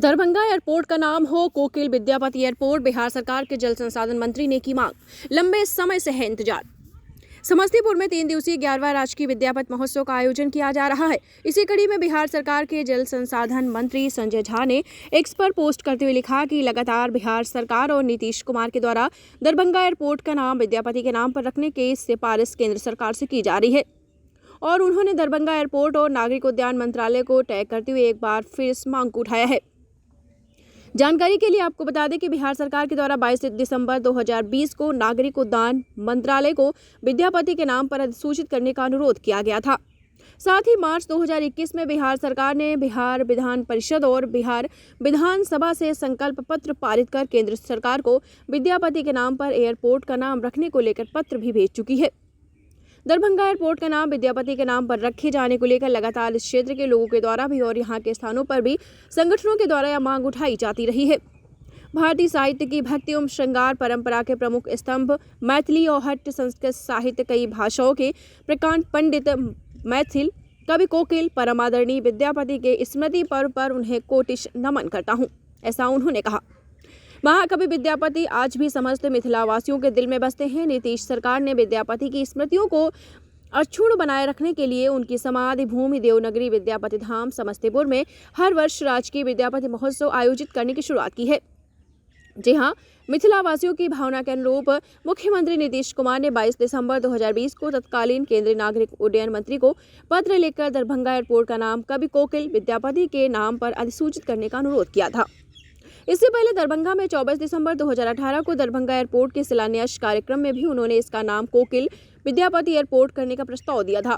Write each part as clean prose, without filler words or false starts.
Darbhanga airport का नाम हो कोकिल विद्यापति एयरपोर्ट। बिहार सरकार के जल संसाधन मंत्री ने की मांग, लंबे समय से है इंतजार। समस्तीपुर में 3 दिवसीय 11वां राजकीय विद्यापति महोत्सव का आयोजन किया जा रहा है। इसी कड़ी में बिहार सरकार के जल संसाधन मंत्री संजय झा ने एक्स पर पोस्ट करते हुए लिखा कि लगातार बिहार सरकार और नीतीश कुमार के द्वारा दरभंगा एयरपोर्ट का नाम विद्यापति के नाम पर रखने की सिफारिश केंद्र सरकार से की जा रही है और उन्होंने दरभंगा एयरपोर्ट और नागरिक उद्यान मंत्रालय को टैग करते हुए एक बार फिर इस मांग को उठाया है। जानकारी के लिए आपको बता दें कि बिहार सरकार के द्वारा 22 दिसंबर 2020 को नागरिक उद्यान मंत्रालय को विद्यापति के नाम पर अधिसूचित करने का अनुरोध किया गया था। साथ ही मार्च 2021 में बिहार सरकार ने बिहार विधान परिषद और बिहार विधानसभा से संकल्प पत्र पारित कर केंद्र सरकार को विद्यापति के नाम पर एयरपोर्ट का नाम रखने को लेकर पत्र भी भेज चुकी है। दरभंगा एयरपोर्ट का नाम विद्यापति के नाम पर रखे जाने को लेकर लगातार इस क्षेत्र के लोगों के द्वारा भी और यहाँ के स्थानों पर भी संगठनों के द्वारा यह मांग उठाई जाती रही है। भारतीय साहित्य की भक्ति एवं श्रृंगार परंपरा के प्रमुख स्तंभ मैथिली और हट्ट संस्कृत साहित्य कई भाषाओं के प्रकांड पंडित मैथिल कवि कोकिल परम आदरणीय विद्यापति के स्मृति पर्व पर उन्हें कोटिश नमन करता हूँ, ऐसा उन्होंने कहा। महाकवि विद्यापति आज भी समस्त मिथिलावासियों के दिल में बसते हैं। नीतीश सरकार ने विद्यापति की स्मृतियों को अक्षुण्ण बनाए रखने के लिए उनकी समाधि भूमि देवनगरी विद्यापति धाम समस्तीपुर में हर वर्ष राजकीय विद्यापति महोत्सव आयोजित करने की शुरुआत की है। जी हां, मिथिलावासियों की भावना के अनुरूप मुख्यमंत्री नीतीश कुमार ने 22 दिसंबर 2020 को तत्कालीन केंद्रीय नागरिक उड्डयन मंत्री को पत्र लिखकर दरभंगा एयरपोर्ट का नाम कवि कोकिल विद्यापति के नाम पर अधिसूचित करने का अनुरोध किया था। इससे पहले दरभंगा में 24 दिसंबर 2018 को दरभंगा एयरपोर्ट के शिलान्यास कार्यक्रम में भी उन्होंने इसका नाम कोकिल विद्यापति एयरपोर्ट करने का प्रस्ताव दिया था।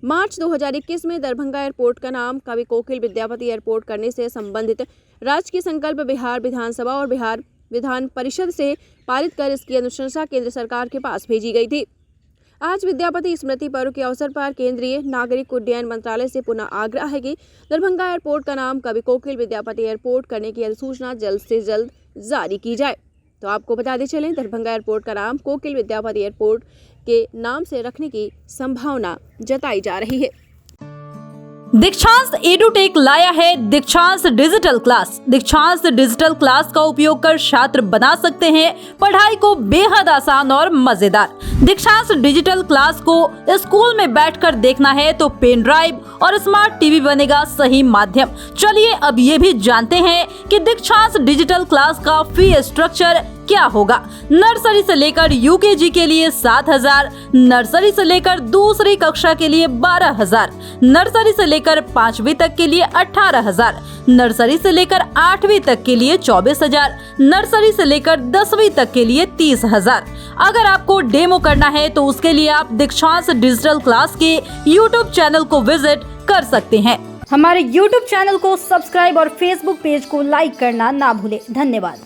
मार्च 2021 में दरभंगा एयरपोर्ट का नाम कवि कोकिल विद्यापति एयरपोर्ट करने से संबंधित राजकीय संकल्प बिहार विधानसभा और बिहार विधान परिषद से पारित कर इसकी अनुशंसा केंद्र सरकार के पास भेजी गई थी। आज विद्यापति स्मृति पर्व के अवसर पर केंद्रीय नागरिक उड्डयन मंत्रालय से पुनः आग्रह है कि दरभंगा एयरपोर्ट का नाम कवि कोकिल विद्यापति एयरपोर्ट करने की अधिसूचना जल्द से जल्द जारी की जाए। तो आपको बताते चलें, दरभंगा एयरपोर्ट का नाम कोकिल विद्यापति एयरपोर्ट के नाम से रखने की संभावना जताई जा रही है। दीक्षांत एडुटेक लाया है दीक्षांत डिजिटल क्लास। दीक्षांत डिजिटल क्लास का उपयोग कर छात्र बना सकते हैं पढ़ाई को बेहद आसान और मजेदार। दीक्षांत डिजिटल क्लास को स्कूल में बैठकर देखना है तो पेन ड्राइव और स्मार्ट टीवी बनेगा सही माध्यम। चलिए अब ये भी जानते हैं कि दीक्षांत डिजिटल क्लास का फी स्ट्रक्चर क्या होगा। नर्सरी से लेकर यूकेजी के लिए 7,000, नर्सरी से लेकर दूसरी कक्षा के लिए 12,000, नर्सरी से लेकर 5वीं तक के लिए 18,000, नर्सरी से लेकर 8वीं तक के लिए 24,000, नर्सरी से लेकर 10वीं तक के लिए 30,000। अगर आपको डेमो करना है तो उसके लिए आप दीक्षांत डिजिटल क्लास के यूट्यूब चैनल को विजिट कर सकते हैं। हमारे यूट्यूब चैनल को सब्सक्राइब और फेसबुक पेज को लाइक करना ना भूले। धन्यवाद।